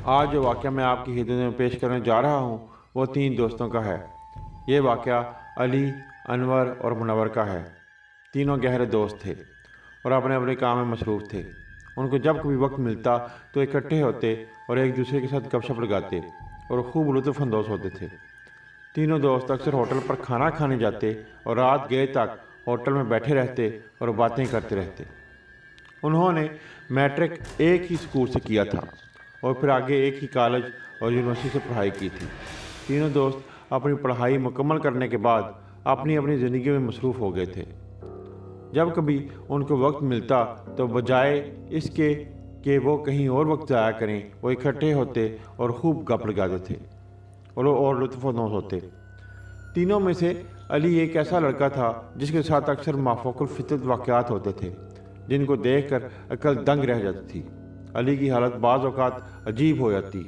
آج جو واقعہ میں آپ کی خدمت میں پیش کرنے جا رہا ہوں وہ 3 دوستوں کا ہے۔ یہ واقعہ علی، انور اور منور کا ہے۔ تینوں گہرے دوست تھے اور اپنے اپنے کام میں مصروف تھے۔ ان کو جب کبھی وقت ملتا تو اکٹھے ہوتے اور ایک دوسرے کے ساتھ گپ شپ لگاتے اور خوب لطف اندوز ہوتے تھے۔ تینوں دوست اکثر ہوٹل پر کھانا کھانے جاتے اور رات گئے تک ہوٹل میں بیٹھے رہتے اور باتیں کرتے رہتے۔ انہوں نے میٹرک ایک ہی اسکول سے کیا تھا اور پھر آگے ایک ہی کالج اور یونیورسٹی سے پڑھائی کی تھی۔ تینوں دوست اپنی پڑھائی مکمل کرنے کے بعد اپنی اپنی زندگی میں مصروف ہو گئے تھے۔ جب کبھی ان کو وقت ملتا تو بجائے اس کے کہ وہ کہیں اور وقت ضائع کریں، وہ اکٹھے ہوتے اور خوب گپ لگاتے تھے اور لطف اندوز ہوتے۔ تینوں میں سے علی ایک ایسا لڑکا تھا جس کے ساتھ اکثر مافوق الفطرت واقعات ہوتے تھے جن کو دیکھ کر عقل دنگ رہ جاتی تھی۔ علی کی حالت بعض اوقات عجیب ہو جاتی۔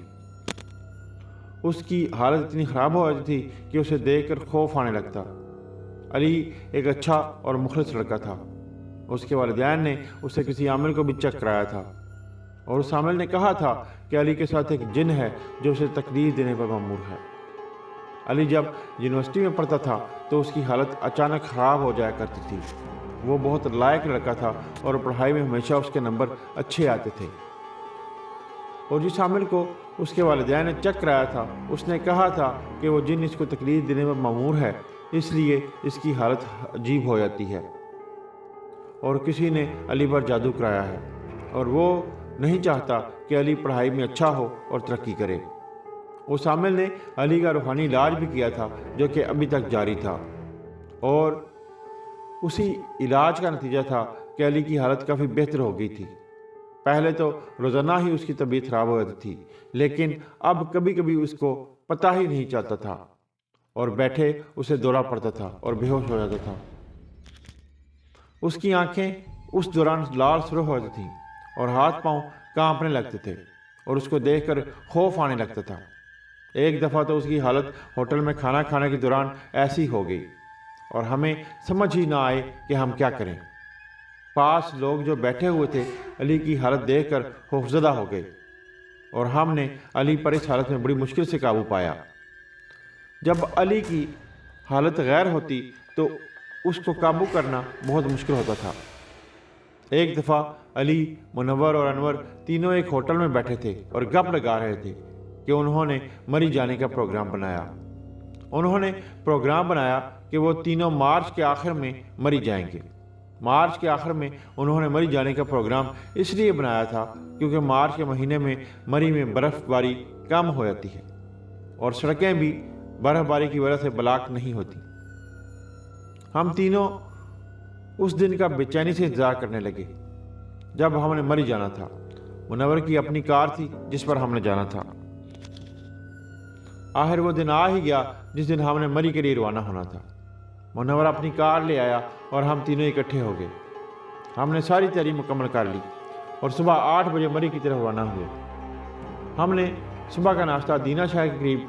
اس کی حالت اتنی خراب ہو جاتی تھی کہ اسے دیکھ کر خوف آنے لگتا۔ علی ایک اچھا اور مخلص لڑکا تھا۔ اس کے والدین نے اسے کسی عامل کو بھی چیک کرایا تھا اور اس عامل نے کہا تھا کہ علی کے ساتھ ایک جن ہے جو اسے تکلیف دینے پر مأمور ہے۔ علی جب یونیورسٹی میں پڑھتا تھا تو اس کی حالت اچانک خراب ہو جایا کرتی تھی۔ وہ بہت لائق لڑکا تھا اور پڑھائی میں ہمیشہ اس کے نمبر اچھے آتے تھے، اور جس عامل کو اس کے والدین نے چیک کرایا تھا اس نے کہا تھا کہ وہ جن اس کو تکلیف دینے پر مأمور ہے، اس لیے اس کی حالت عجیب ہو جاتی ہے اور کسی نے علی پر جادو کرایا ہے اور وہ نہیں چاہتا کہ علی پڑھائی میں اچھا ہو اور ترقی کرے۔ اس عامل نے علی کا روحانی علاج بھی کیا تھا جو کہ ابھی تک جاری تھا، اور اسی علاج کا نتیجہ تھا کہ علی کی حالت کافی بہتر ہو گئی تھی۔ پہلے تو روزانہ ہی اس کی طبیعت خراب ہو جاتی تھی، لیکن اب کبھی کبھی اس کو پتہ ہی نہیں چلتا تھا اور بیٹھے اسے دورہ پڑتا تھا اور بے ہوش ہو جاتا تھا۔ اس کی آنکھیں اس دوران لال سرخ ہو جاتی تھیں اور ہاتھ پاؤں کانپنے لگتے تھے اور اس کو دیکھ کر خوف آنے لگتا تھا۔ ایک دفعہ تو اس کی حالت ہوٹل میں کھانا کھانے کے دوران ایسی ہو گئی اور ہمیں سمجھ ہی نہ آئے کہ ہم کیا کریں۔ پاس لوگ جو بیٹھے ہوئے تھے علی کی حالت دیکھ کر خوفزدہ ہو گئے اور ہم نے علی پر اس حالت میں بڑی مشکل سے قابو پایا۔ جب علی کی حالت غیر ہوتی تو اس کو قابو کرنا بہت مشکل ہوتا تھا۔ ایک دفعہ علی، منور اور انور تینوں ایک ہوٹل میں بیٹھے تھے اور گپ لگا رہے تھے کہ انہوں نے مری جانے کا پروگرام بنایا۔ انہوں نے پروگرام بنایا کہ وہ تینوں مارچ کے آخر میں مری جائیں گے۔ مارچ کے آخر میں انہوں نے مری جانے کا پروگرام اس لیے بنایا تھا کیونکہ مارچ کے مہینے میں مری میں برف باری کم ہو جاتی ہے اور سڑکیں بھی برف باری کی وجہ سے بلاک نہیں ہوتی۔ ہم تینوں اس دن کا بے چینی سے انتظار کرنے لگے جب ہم نے مری جانا تھا۔ منور کی اپنی کار تھی جس پر ہم نے جانا تھا۔ آخر وہ دن آ ہی گیا جس دن ہم نے مری کے لیے روانہ ہونا تھا۔ منور اپنی کار لے آیا اور ہم تینوں اکٹھے ہو گئے۔ ہم نے ساری تیاری مکمل کر لی اور صبح 8 بجے مری کی طرف روانہ ہوئے۔ ہم نے صبح کا ناشتہ دینا شاہ کے قریب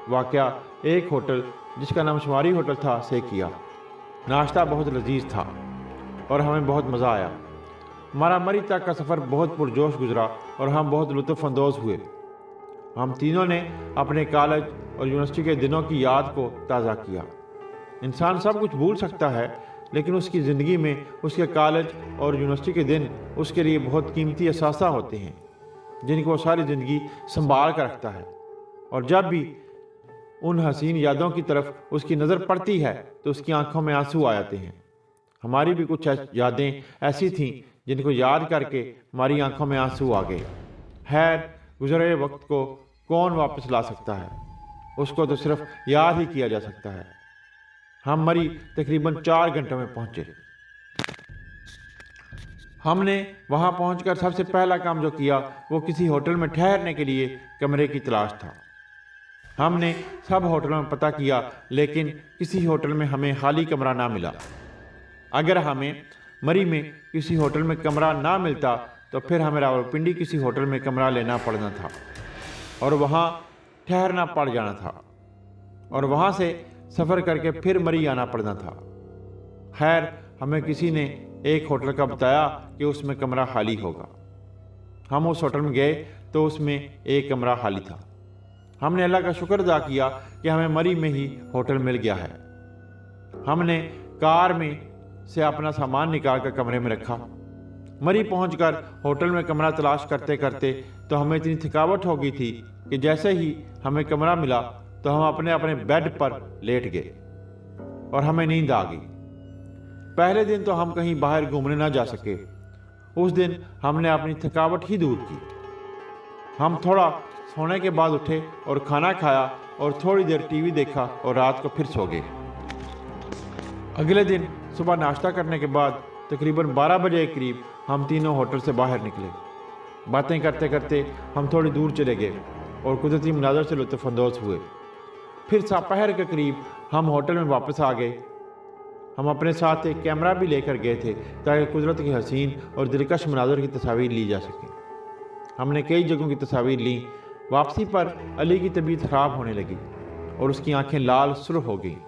واقع ایک ہوٹل جس کا نام شماری ہوٹل تھا سے کیا۔ ناشتہ بہت لذیذ تھا اور ہمیں بہت مزہ آیا۔ ہمارا مری تک کا سفر بہت پرجوش گزرا اور ہم بہت لطف اندوز ہوئے۔ ہم تینوں نے اپنے کالج اور یونیورسٹی کے دنوں کی یاد کو تازہ کیا۔ انسان سب کچھ بھول سکتا ہے، لیکن اس کی زندگی میں اس کے کالج اور یونیورسٹی کے دن اس کے لیے بہت قیمتی اثاثہ ہوتے ہیں جن کو وہ ساری زندگی سنبھال کر رکھتا ہے، اور جب بھی ان حسین یادوں کی طرف اس کی نظر پڑتی ہے تو اس کی آنکھوں میں آنسو آ جاتے ہیں۔ ہماری بھی کچھ یادیں ایسی تھیں جن کو یاد کر کے ہماری آنکھوں میں آنسو آ گئے۔ خیر، گزرے وقت کو کون واپس لا سکتا ہے؟ اس کو تو صرف یاد ہی کیا جا سکتا ہے۔ ہم مری تقریباً 4 گھنٹوں میں پہنچے۔ ہم نے وہاں پہنچ کر سب سے پہلا کام جو کیا وہ کسی ہوٹل میں ٹھہرنے کے لیے کمرے کی تلاش تھا۔ ہم نے سب ہوٹلوں میں پتہ کیا لیکن کسی ہوٹل میں ہمیں خالی کمرہ نہ ملا۔ اگر ہمیں مری میں کسی ہوٹل میں کمرہ نہ ملتا تو پھر ہمیں راولپنڈی کسی ہوٹل میں کمرہ لینا پڑنا تھا اور وہاں ٹھہرنا پڑ جانا تھا اور وہاں سے سفر کر کے پھر مری آنا پڑنا تھا۔ خیر، ہمیں کسی نے ایک ہوٹل کا بتایا کہ اس میں کمرہ خالی ہوگا۔ ہم اس ہوٹل میں گئے تو اس میں ایک کمرہ خالی تھا۔ ہم نے اللہ کا شکر ادا کیا کہ ہمیں مری میں ہی ہوٹل مل گیا ہے۔ ہم نے کار میں سے اپنا سامان نکال کر کمرے میں رکھا۔ مری پہنچ کر ہوٹل میں کمرہ تلاش کرتے کرتے تو ہمیں اتنی تھکاوٹ ہو گئی تھی کہ جیسے ہی ہمیں کمرہ ملا تو ہم اپنے اپنے بیڈ پر لیٹ گئے اور ہمیں نیند آ گئی۔ پہلے دن تو ہم کہیں باہر گھومنے نہ جا سکے۔ اس دن ہم نے اپنی تھکاوٹ ہی دور کی۔ ہم تھوڑا سونے کے بعد اٹھے اور کھانا کھایا اور تھوڑی دیر ٹی وی دیکھا اور رات کو پھر سو گئے۔ اگلے دن صبح ناشتہ کرنے کے بعد تقریباً 12 بجے کے قریب ہم تینوں ہوٹل سے باہر نکلے۔ باتیں کرتے کرتے ہم تھوڑی دور چلے گئے اور قدرتی مناظر سے لطف اندوز ہوئے۔ پھر دوپہر کے قریب ہم ہوٹل میں واپس آ گئے۔ ہم اپنے ساتھ ایک کیمرہ بھی لے کر گئے تھے تاکہ قدرت کی حسین اور دلکش مناظر کی تصاویر لی جا سکیں۔ ہم نے کئی جگہوں کی تصاویر لیں۔ واپسی پر علی کی طبیعت خراب ہونے لگی اور اس کی آنکھیں لال سرخ ہو گئیں۔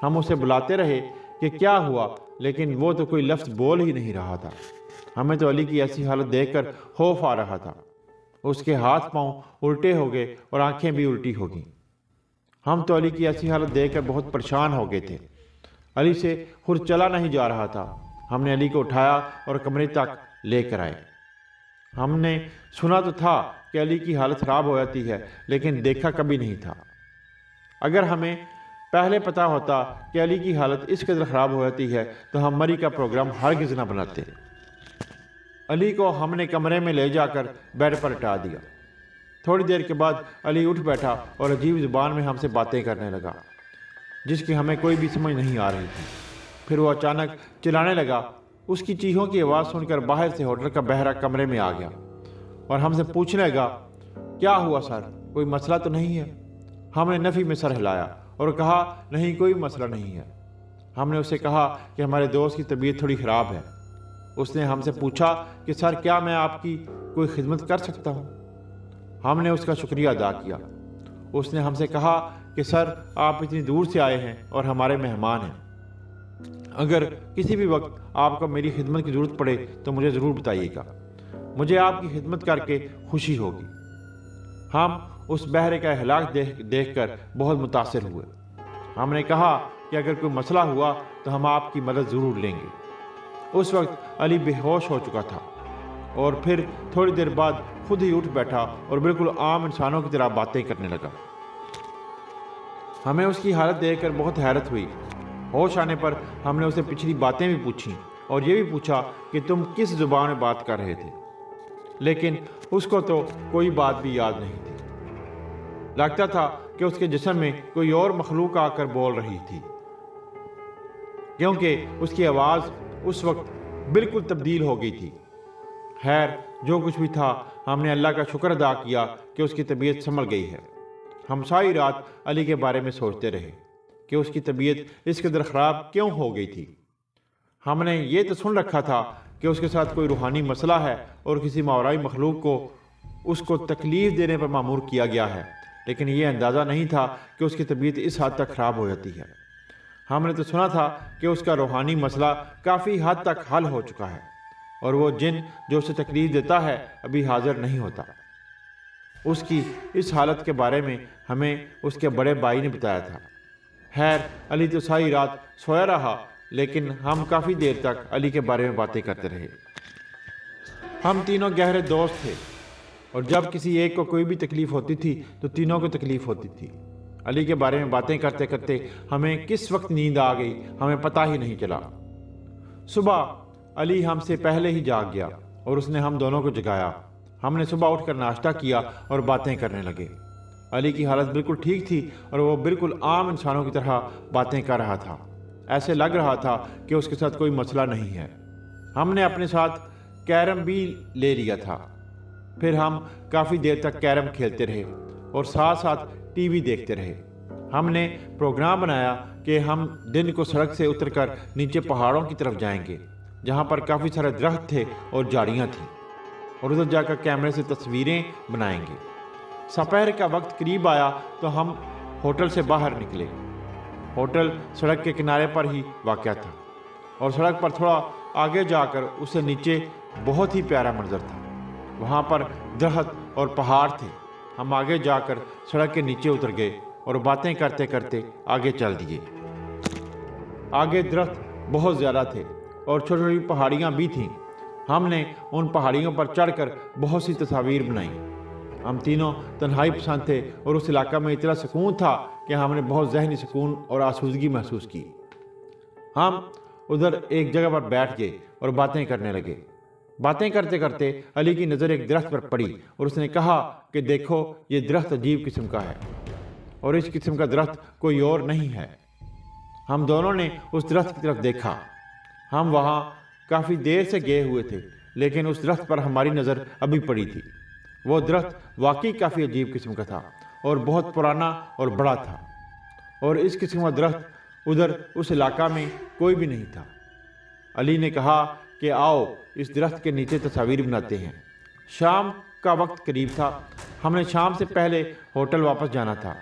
ہم اسے بلاتے رہے کہ کیا ہوا، لیکن وہ تو کوئی لفظ بول ہی نہیں رہا تھا۔ ہمیں تو علی کی ایسی حالت دیکھ کر خوف آ رہا تھا۔ اس کے ہاتھ پاؤں الٹے ہو گئے اور آنکھیں بھی الٹی ہو گئیں۔ ہم تو علی کی ایسی حالت دیکھ کر بہت پریشان ہو گئے تھے۔ علی سے خود چلا نہیں جا رہا تھا۔ ہم نے علی کو اٹھایا اور کمرے تک لے کر آئے۔ ہم نے سنا تو تھا کہ علی کی حالت خراب ہو جاتی ہے، لیکن دیکھا کبھی نہیں تھا۔ اگر ہمیں پہلے پتا ہوتا کہ علی کی حالت اس قدر خراب ہو جاتی ہے تو ہم مری کا پروگرام ہرگز نہ بناتے۔ علی کو ہم نے کمرے میں لے جا کر بیڈ پر لٹا دیا۔ تھوڑی دیر کے بعد علی اٹھ بیٹھا اور عجیب زبان میں ہم سے باتیں کرنے لگا جس کی ہمیں کوئی بھی سمجھ نہیں آ رہی تھی۔ پھر وہ اچانک چلانے لگا۔ اس کی چیخوں کی آواز سن کر باہر سے ہوٹل کا بہرہ کمرے میں آ گیا اور ہم سے پوچھنے لگا، کیا ہوا سر، کوئی مسئلہ تو نہیں ہے؟ ہم نے نفی میں سر ہلایا اور کہا، نہیں کوئی مسئلہ نہیں ہے۔ ہم نے اسے کہا کہ ہمارے دوست کی طبیعت تھوڑی خراب ہے۔ اس نے ہم سے پوچھا کہ سر کیا میں آپ کی کوئی خدمت کر سکتا ہوں؟ ہم نے اس کا شکریہ ادا کیا۔ اس نے ہم سے کہا کہ سر آپ اتنی دور سے آئے ہیں اور ہمارے مہمان ہیں۔ اگر کسی بھی وقت آپ کو میری خدمت کی ضرورت پڑے تو مجھے ضرور بتائیے گا، مجھے آپ کی خدمت کر کے خوشی ہوگی۔ ہم اس بہرے کا ہلاک دیکھ کر بہت متاثر ہوئے۔ ہم نے کہا کہ اگر کوئی مسئلہ ہوا تو ہم آپ کی مدد ضرور لیں گے۔ اس وقت علی بے ہوش ہو چکا تھا اور پھر تھوڑی دیر بعد خود ہی اٹھ بیٹھا اور بالکل عام انسانوں کی طرح باتیں کرنے لگا۔ ہمیں اس کی حالت دیکھ کر بہت حیرت ہوئی۔ ہوش آنے پر ہم نے اسے پچھلی باتیں بھی پوچھیں اور یہ بھی پوچھا کہ تم کس زبان میں بات کر رہے تھے، لیکن اس کو تو کوئی بات بھی یاد نہیں تھی۔ لگتا تھا کہ اس کے جسم میں کوئی اور مخلوق آ کر بول رہی تھی، کیونکہ اس کی آواز اس وقت بالکل تبدیل ہو گئی تھی۔ خیر جو کچھ بھی تھا، ہم نے اللہ کا شکر ادا کیا کہ اس کی طبیعت سنبھل گئی ہے۔ ہم ساری رات علی کے بارے میں سوچتے رہے کہ اس کی طبیعت اس قدر خراب کیوں ہو گئی تھی۔ ہم نے یہ تو سن رکھا تھا کہ اس کے ساتھ کوئی روحانی مسئلہ ہے اور کسی ماورائی مخلوق کو اس کو تکلیف دینے پر مأمور کیا گیا ہے، لیکن یہ اندازہ نہیں تھا کہ اس کی طبیعت اس حد تک خراب ہو جاتی ہے۔ ہم نے تو سنا تھا کہ اس کا روحانی مسئلہ کافی حد تک حل ہو چکا ہے اور وہ جن جو اسے تکلیف دیتا ہے ابھی حاضر نہیں ہوتا۔ اس کی اس حالت کے بارے میں ہمیں اس کے بڑے بھائی نے بتایا تھا۔ خیر علی تو ساری رات سویا رہا، لیکن ہم کافی دیر تک علی کے بارے میں باتیں کرتے رہے۔ ہم تینوں گہرے دوست تھے اور جب کسی ایک کو کوئی بھی تکلیف ہوتی تھی تو تینوں کو تکلیف ہوتی تھی۔ علی کے بارے میں باتیں کرتے کرتے ہمیں کس وقت نیند آ گئی ہمیں پتہ ہی نہیں چلا۔ صبح علی ہم سے پہلے ہی جاگ گیا اور اس نے ہم دونوں کو جگایا۔ ہم نے صبح اٹھ کر ناشتہ کیا اور باتیں کرنے لگے۔ علی کی حالت بالکل ٹھیک تھی اور وہ بالکل عام انسانوں کی طرح باتیں کر رہا تھا۔ ایسے لگ رہا تھا کہ اس کے ساتھ کوئی مسئلہ نہیں ہے۔ ہم نے اپنے ساتھ کیرم بھی لے لیا تھا۔ پھر ہم کافی دیر تک کیرم کھیلتے رہے اور ساتھ ساتھ ٹی وی دیکھتے رہے۔ ہم نے پروگرام بنایا کہ ہم دن کو سڑک سے اتر کر نیچے پہاڑوں کی طرف جائیں گے جہاں پر کافی سارے درخت تھے اور جھاڑیاں تھیں، اور ادھر جا کر کیمرے سے تصویریں بنائیں گے۔ دوپہر کا وقت قریب آیا تو ہم ہوٹل سے باہر نکلے۔ ہوٹل سڑک کے کنارے پر ہی واقع تھا اور سڑک پر تھوڑا آگے جا کر اس سے نیچے بہت ہی پیارا منظر تھا۔ وہاں پر درخت اور پہاڑ تھے۔ ہم آگے جا کر سڑک کے نیچے اتر گئے اور باتیں کرتے کرتے آگے چل دیے۔ آگے درخت بہت زیادہ تھے اور چھوٹی چھوٹی پہاڑیاں بھی تھیں۔ ہم نے ان پہاڑیوں پر چڑھ کر بہت سی تصاویر بنائیں۔ ہم تینوں تنہائی پسند تھے اور اس علاقہ میں اتنا سکون تھا کہ ہم نے بہت ذہنی سکون اور آسودگی محسوس کی۔ ہم ادھر ایک جگہ پر بیٹھ گئے اور باتیں کرنے لگے۔ باتیں کرتے کرتے علی کی نظر ایک درخت پر پڑی اور اس نے کہا کہ دیکھو، یہ درخت عجیب قسم کا ہے اور اس قسم کا درخت کوئی اور نہیں ہے۔ ہم دونوں نے اس درخت کی طرف دیکھا۔ ہم وہاں کافی دیر سے گئے ہوئے تھے، لیکن اس درخت پر ہماری نظر ابھی پڑی تھی۔ وہ درخت واقعی کافی عجیب قسم کا تھا اور بہت پرانا اور بڑا تھا، اور اس قسم کا درخت ادھر اس علاقہ میں کوئی بھی نہیں تھا۔ علی نے کہا کہ آؤ اس درخت کے نیچے تصاویر بناتے ہیں۔ شام کا وقت قریب تھا۔ ہم نے شام سے پہلے ہوٹل واپس جانا تھا۔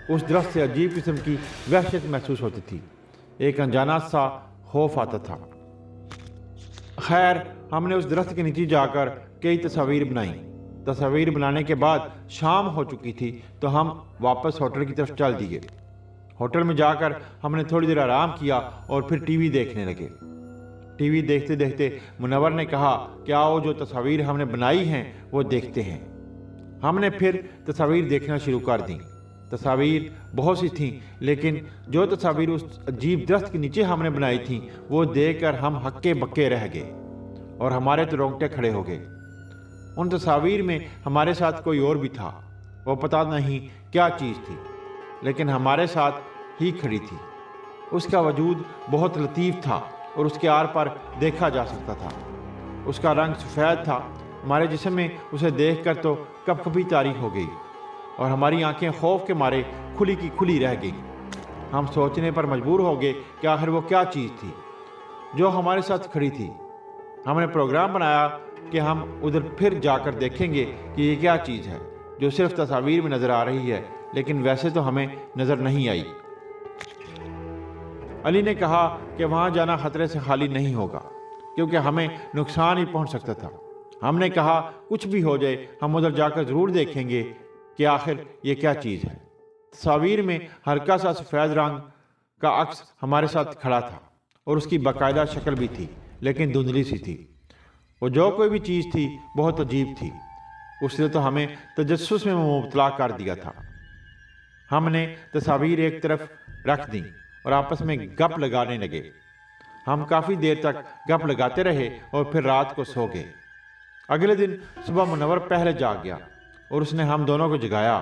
اس درخت سے عجیب قسم کی وحشت محسوس ہوتی تھی، ایک انجانا سا خوف آتا تھا۔ خیر، ہم نے اس درخت کے نیچے جا کر کئی تصاویر بنائیں۔ تصاویر بنانے کے بعد شام ہو چکی تھی تو ہم واپس ہوٹل کی طرف چل دیے۔ ہوٹل میں جا کر ہم نے تھوڑی دیر آرام کیا اور پھر ٹی وی دیکھنے لگے۔ ٹی وی دیکھتے دیکھتے منور نے کہا کہ آؤ جو تصاویر ہم نے بنائی ہیں وہ دیکھتے ہیں۔ ہم نے پھر تصاویر دیکھنا شروع کر دیں۔ تصاویر بہت سی تھیں، لیکن جو تصاویر اس عجیب درخت کے نیچے ہم نے بنائی تھیں وہ دیکھ کر ہم ہکے بکے رہ گئے اور ہمارے تو رونگٹے کھڑے ہو گئے۔ ان تصاویر میں ہمارے ساتھ کوئی اور بھی تھا، وہ پتہ نہیں کیا چیز تھی، لیکن ہمارے ساتھ ہی کھڑی تھی۔ اس کا وجود بہت لطیف تھا اور اس کے آر پر دیکھا جا سکتا تھا۔ اس کا رنگ سفید تھا۔ ہمارے جسم میں اسے دیکھ کر تو کپ کپی طاری ہو گئی اور ہماری آنکھیں خوف کے مارے کھلی کی کھلی رہ گئیں۔ ہم سوچنے پر مجبور ہو گئے کہ آخر وہ کیا چیز تھی جو ہمارے ساتھ کھڑی تھی۔ ہم نے پروگرام بنایا کہ ہم ادھر پھر جا کر دیکھیں گے کہ یہ کیا چیز ہے جو صرف تصاویر میں نظر آ رہی ہے، لیکن ویسے تو ہمیں نظر نہیں آئی۔ علی نے کہا کہ وہاں جانا خطرے سے خالی نہیں ہوگا کیونکہ ہمیں نقصان ہی پہنچ سکتا تھا۔ ہم نے کہا کچھ بھی ہو جائے ہم ادھر جا کر ضرور دیکھیں گے کہ آخر یہ کیا چیز ہے۔ تصاویر میں ہلکا سا سفید رنگ کا عکس ہمارے ساتھ کھڑا تھا اور اس کی باقاعدہ شکل بھی تھی، لیکن دھندلی سی تھی۔ وہ جو کوئی بھی چیز تھی بہت عجیب تھی۔ اس نے تو ہمیں تجسس میں مبتلا کر دیا تھا۔ ہم نے تصاویر ایک طرف رکھ دیں اور آپس میں گپ لگانے لگے۔ ہم کافی دیر تک گپ لگاتے رہے اور پھر رات کو سو گئے۔ اگلے دن صبح منور پہلے جاگ گیا اور اس نے ہم دونوں کو جگایا۔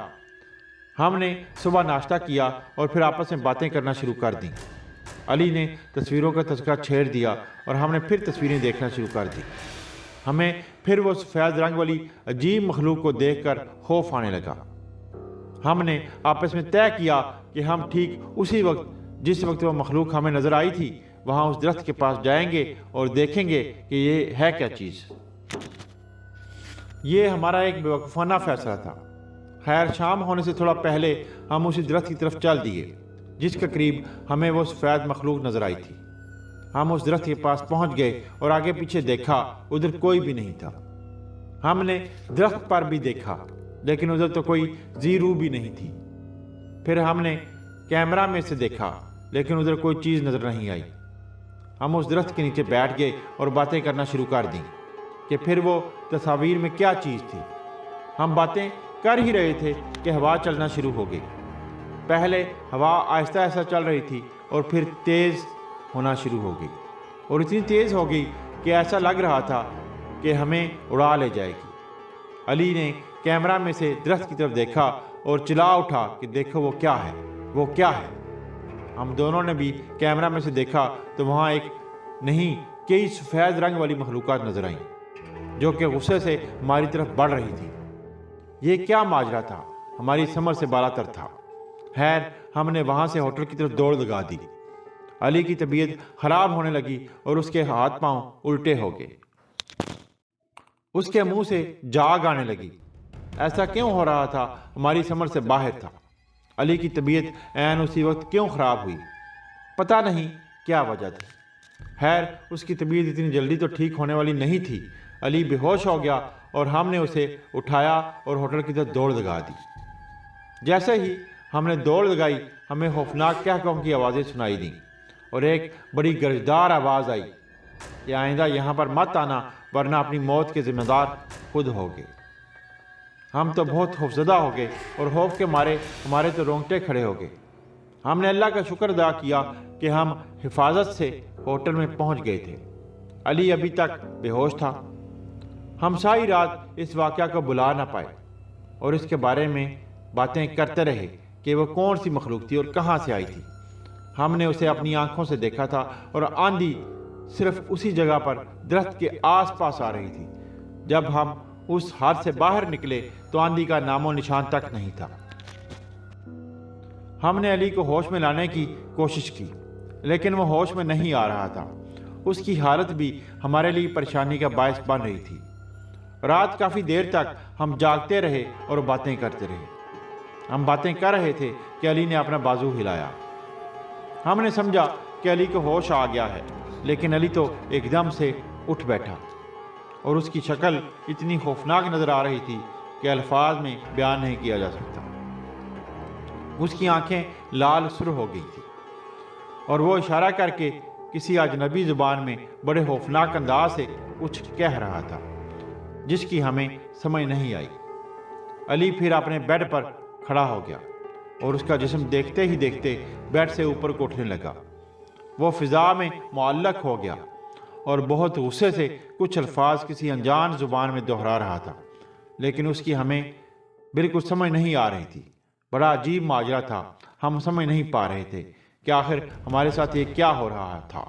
ہم نے صبح ناشتہ کیا اور پھر آپس میں باتیں کرنا شروع کر دیں۔ علی نے تصویروں کا تذکرہ چھیڑ دیا اور ہم نے پھر تصویریں دیکھنا شروع کر دی۔ ہمیں پھر وہ سفید رنگ والی عجیب مخلوق کو دیکھ کر خوف آنے لگا۔ ہم نے آپس میں طے کیا کہ ہم ٹھیک اسی وقت جس وقت وہ مخلوق ہمیں نظر آئی تھی وہاں اس درخت کے پاس جائیں گے اور دیکھیں گے کہ یہ ہے کیا چیز۔ یہ ہمارا ایک بے وقوفانہ فیصلہ تھا۔ خیر، شام ہونے سے تھوڑا پہلے ہم اسی درخت کی طرف چل دیے جس کے قریب ہمیں وہ سفید مخلوق نظر آئی تھی۔ ہم اس درخت کے پاس پہنچ گئے اور آگے پیچھے دیکھا، ادھر کوئی بھی نہیں تھا۔ ہم نے درخت پر بھی دیکھا لیکن ادھر تو کوئی زیرو بھی نہیں تھی۔ پھر ہم نے کیمرہ میں سے دیکھا لیکن ادھر کوئی چیز نظر نہیں آئی۔ ہم اس درخت کے نیچے بیٹھ گئے اور باتیں کرنا شروع کر دیں کہ پھر وہ تصاویر میں کیا چیز تھی۔ ہم باتیں کر ہی رہے تھے کہ ہوا چلنا شروع ہو گئی۔ پہلے ہوا آہستہ آہستہ چل رہی تھی اور پھر تیز ہونا شروع ہو گئی اور اتنی تیز ہو گئی کہ ایسا لگ رہا تھا کہ ہمیں اڑا لے جائے گی۔ علی نے کیمرہ میں سے درخت کی طرف دیکھا اور چلا اٹھا کہ دیکھو وہ کیا ہے، وہ کیا ہے۔ ہم دونوں نے بھی کیمرہ میں سے دیکھا تو وہاں ایک نہیں کئی سفید رنگ والی مخلوقات نظر آئیں جو کہ غصے سے ہماری طرف بڑھ رہی تھی۔ یہ کیا ماجرا تھا، ہماری سمجھ سے بالا تر تھا۔ خیر، ہم نے وہاں سے ہوٹل کی طرف دوڑ لگا دی۔ علی کی طبیعت خراب ہونے لگی اور اس کے ہاتھ پاؤں الٹے ہو گئے۔ اس کے منہ سے جاگ آنے لگی۔ ایسا کیوں ہو رہا تھا ہماری سمجھ سے باہر تھا۔ علی کی طبیعت عین اسی وقت کیوں خراب ہوئی، پتہ نہیں کیا وجہ تھی۔ خیر، اس کی طبیعت اتنی جلدی تو ٹھیک ہونے والی نہیں تھی۔ علی بے ہوش ہو گیا اور ہم نے اسے اٹھایا اور ہوٹل کی طرف دوڑ لگا دی۔ جیسے ہی ہم نے دوڑ لگائی ہمیں خوفناک قہقہوں کی آوازیں سنائی دیں اور ایک بڑی گرجدار آواز آئی کہ آئندہ یہاں پر مت آنا ورنہ اپنی موت کے ذمہ دار خود ہوگے۔ ہم تو بہت خوفزدہ ہو گئے اور خوف کے مارے ہمارے تو رونگٹے کھڑے ہو گئے۔ ہم نے اللہ کا شکر ادا کیا کہ ہم حفاظت سے ہوٹل میں پہنچ گئے تھے۔ علی ابھی تک بے ہوش تھا۔ ہم ساری رات اس واقعہ کو بھلا نہ پائے اور اس کے بارے میں باتیں کرتے رہے کہ وہ کون سی مخلوق تھی اور کہاں سے آئی تھی۔ ہم نے اسے اپنی آنکھوں سے دیکھا تھا اور آندھی صرف اسی جگہ پر درخت کے آس پاس آ رہی تھی۔ جب ہم اس ہاتھ سے باہر نکلے تو آندھی کا نام و نشان تک نہیں تھا۔ ہم نے علی کو ہوش میں لانے کی کوشش کی لیکن وہ ہوش میں نہیں آ رہا تھا۔ اس کی حالت بھی ہمارے لیے پریشانی کا باعث بن رہی تھی۔ رات کافی دیر تک ہم جاگتے رہے اور باتیں کرتے رہے۔ ہم باتیں کر رہے تھے کہ علی نے اپنا بازو ہلایا۔ ہم نے سمجھا کہ علی کو ہوش آ گیا ہے لیکن علی تو ایک دم سے اٹھ بیٹھا اور اس کی شکل اتنی خوفناک نظر آ رہی تھی کہ الفاظ میں بیان نہیں کیا جا سکتا۔ اس کی آنکھیں لال سرخ ہو گئی تھی اور وہ اشارہ کر کے کسی اجنبی زبان میں بڑے خوفناک انداز سے کچھ کہہ رہا تھا جس کی ہمیں سمجھ نہیں آئی۔ علی پھر اپنے بیڈ پر کھڑا ہو گیا اور اس کا جسم دیکھتے ہی دیکھتے بیڈ سے اوپر کو اٹھنے لگا۔ وہ فضا میں معلق ہو گیا اور بہت غصے سے کچھ الفاظ کسی انجان زبان میں دہرا رہا تھا لیکن اس کی ہمیں بالکل سمجھ نہیں آ رہی تھی۔ بڑا عجیب ماجرا تھا۔ ہم سمجھ نہیں پا رہے تھے کہ آخر ہمارے ساتھ یہ کیا ہو رہا تھا۔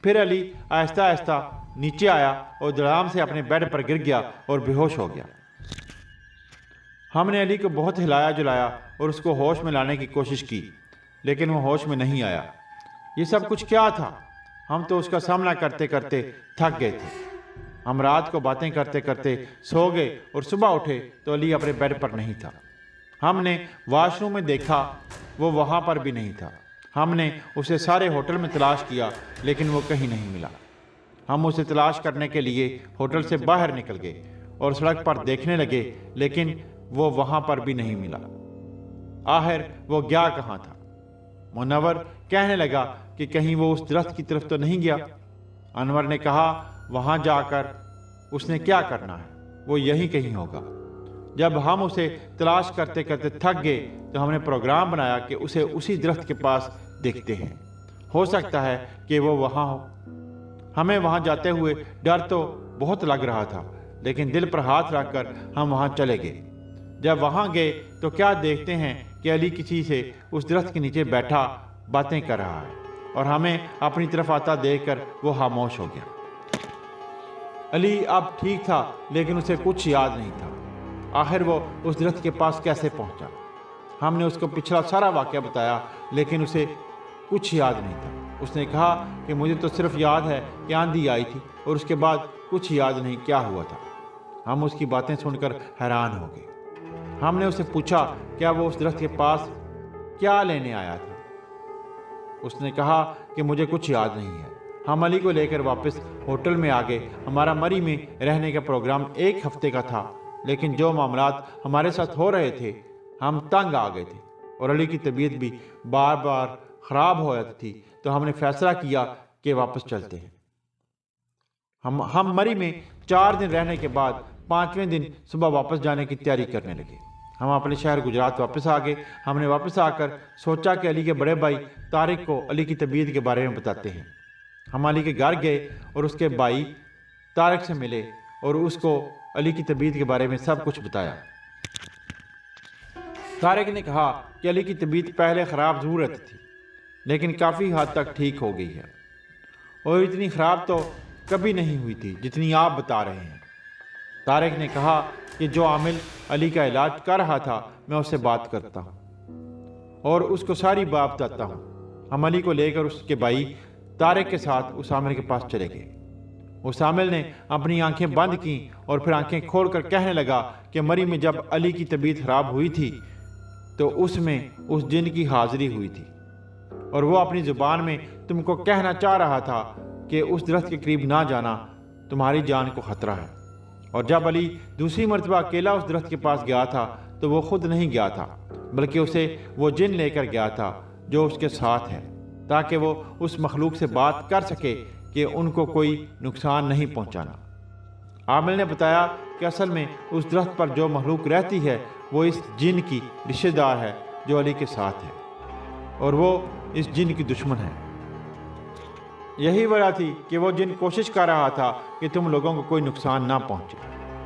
پھر علی آہستہ آہستہ نیچے آیا اور دڑام سے اپنے بیڈ پر گر گیا اور بے ہوش ہو گیا۔ ہم نے علی کو بہت ہلایا جلایا اور اس کو ہوش میں لانے کی کوشش کی لیکن وہ ہوش میں نہیں آیا۔ یہ سب کچھ کیا تھا؟ ہم تو اس کا سامنا کرتے کرتے تھک گئے تھے۔ ہم رات کو باتیں کرتے کرتے سو گئے اور صبح اٹھے تو علی اپنے بیڈ پر نہیں تھا۔ ہم نے واش روم میں دیکھا، وہ وہاں پر بھی نہیں تھا۔ ہم نے اسے سارے ہوٹل میں تلاش کیا لیکن وہ کہیں نہیں ملا۔ ہم اسے تلاش کرنے کے لیے ہوٹل سے باہر نکل گئے اور سڑک پر دیکھنے لگے لیکن وہ وہاں پر بھی نہیں ملا۔ آخر وہ گیا کہاں تھا؟ منور کہنے لگا کہ کہیں وہ اس درخت کی طرف تو نہیں گیا۔ انور نے کہا وہاں جا کر اس نے کیا کرنا ہے، وہ یہی کہیں ہوگا۔ جب ہم اسے تلاش کرتے کرتے تھک گئے تو ہم نے پروگرام بنایا کہ اسے اسی درخت کے پاس دیکھتے ہیں، ہو سکتا ہے کہ وہ وہاں ہو۔ ہمیں وہاں جاتے ہوئے ڈر تو بہت لگ رہا تھا لیکن دل پر ہاتھ رکھ کر ہم وہاں چلے گئے۔ جب وہاں گئے تو کیا دیکھتے ہیں کہ علی کسی سے اس درخت کے نیچے بیٹھا باتیں کر رہا ہے اور ہمیں اپنی طرف آتا دیکھ کر وہ خاموش ہو گیا۔ علی اب ٹھیک تھا لیکن اسے کچھ یاد نہیں تھا۔ آخر وہ اس درخت کے پاس کیسے پہنچا؟ ہم نے اس کو پچھلا سارا واقعہ بتایا لیکن اسے کچھ یاد نہیں تھا۔ اس نے کہا کہ مجھے تو صرف یاد ہے کہ آندھی آئی تھی اور اس کے بعد کچھ یاد نہیں کیا ہوا تھا۔ ہم اس کی باتیں سن کر حیران ہو گئے۔ ہم نے اسے پوچھا کیا وہ اس درخت کے پاس کیا لینے آیا تھا؟ اس نے کہا کہ مجھے کچھ یاد نہیں ہے۔ ہم علی کو لے کر واپس ہوٹل میں آ گئے۔ ہمارا مری میں رہنے کا پروگرام 1 ہفتے کا تھا لیکن جو معاملات ہمارے ساتھ ہو رہے تھے ہم تنگ آ گئے تھے اور علی کی طبیعت بھی بار بار خراب ہو جاتی تھی تو ہم نے فیصلہ کیا کہ واپس چلتے ہیں۔ ہم مری میں 4 دن رہنے کے بعد 5ویں دن صبح واپس جانے کی تیاری کرنے لگے۔ ہم اپنے شہر گجرات واپس آ گئے۔ ہم نے واپس آ کر سوچا کہ علی کے بڑے بھائی طارق کو علی کی طبیعت کے بارے میں بتاتے ہیں۔ ہم علی کے گھر گئے اور اس کے بھائی طارق سے ملے اور اس کو علی کی طبیعت کے بارے میں سب کچھ بتایا۔ طارق نے کہا کہ علی کی طبیعت پہلے خراب ضرور رہتی تھی لیکن کافی حد تک ٹھیک ہو گئی ہے اور اتنی خراب تو کبھی نہیں ہوئی تھی جتنی آپ بتا رہے ہیں۔ طارق نے کہا کہ جو عامل علی کا علاج کر رہا تھا میں اس سے بات کرتا ہوں اور اس کو ساری بات بتاتا ہوں۔ ہم علی کو لے کر اس کے بھائی طارق کے ساتھ اس عامل کے پاس چلے گئے۔ اس عامل نے اپنی آنکھیں بند کیں اور پھر آنکھیں کھول کر کہنے لگا کہ مری میں جب علی کی طبیعت خراب ہوئی تھی تو اس میں اس جن کی حاضری ہوئی تھی اور وہ اپنی زبان میں تم کو کہنا چاہ رہا تھا کہ اس درخت کے قریب نہ جانا، تمہاری جان کو خطرہ ہے اور جب علی دوسری مرتبہ اکیلا اس درخت کے پاس گیا تھا تو وہ خود نہیں گیا تھا، بلکہ اسے وہ جن لے کر گیا تھا جو اس کے ساتھ ہے، تاکہ وہ اس مخلوق سے بات کر سکے کہ ان کو کوئی نقصان نہیں پہنچانا۔ عامل نے بتایا کہ اصل میں اس درخت پر جو مخلوق رہتی ہے وہ اس جن کی رشتہ دار ہے جو علی کے ساتھ ہے، اور وہ اس جن کی دشمن ہے۔ یہی وجہ تھی کہ وہ جن کوشش کر رہا تھا کہ تم لوگوں کو کوئی نقصان نہ پہنچے۔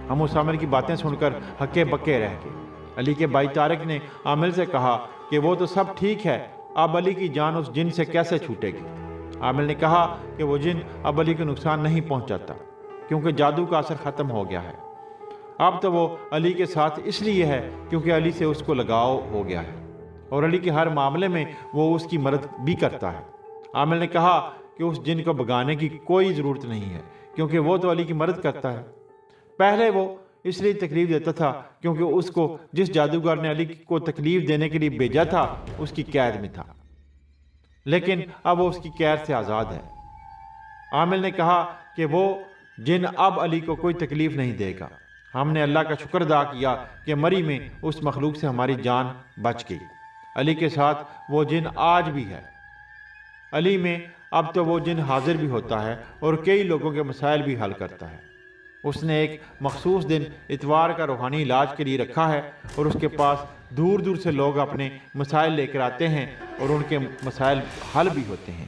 ہم اس عامل کی باتیں سن کر ہکے بکے رہ گئے۔ علی کے بھائی طارق نے عامل سے کہا کہ وہ تو سب ٹھیک ہے، اب علی کی جان اس جن سے کیسے چھوٹے گی؟ عامل نے کہا کہ وہ جن اب علی کو نقصان نہیں پہنچاتا، کیونکہ جادو کا اثر ختم ہو گیا ہے۔ اب تو وہ علی کے ساتھ اس لیے ہے کیونکہ علی سے اس کو لگاؤ ہو گیا ہے، اور علی کے ہر معاملے میں وہ اس کی مدد بھی کرتا ہے۔ عامل نے کہا کہ اس جن کو بگانے کی کوئی ضرورت نہیں ہے، کیونکہ وہ تو علی کی مدد کرتا ہے۔ پہلے وہ اس لیے تکلیف دیتا تھا کیونکہ اس کو جس جادوگر نے علی کو تکلیف دینے کے لیے بھیجا تھا اس کی قید میں تھا، لیکن اب وہ اس کی قید سے آزاد ہے۔ عامل نے کہا کہ وہ جن اب علی کو کوئی تکلیف نہیں دے گا۔ ہم نے اللہ کا شکر ادا کیا کہ مری میں اس مخلوق سے ہماری جان بچ گئی۔ علی کے ساتھ وہ جن آج بھی ہے۔ علی میں اب تو وہ جن حاضر بھی ہوتا ہے اور کئی لوگوں کے مسائل بھی حل کرتا ہے۔ اس نے ایک مخصوص دن اتوار کا روحانی علاج کے لیے رکھا ہے، اور اس کے پاس دور دور سے لوگ اپنے مسائل لے کر آتے ہیں اور ان کے مسائل حل بھی ہوتے ہیں۔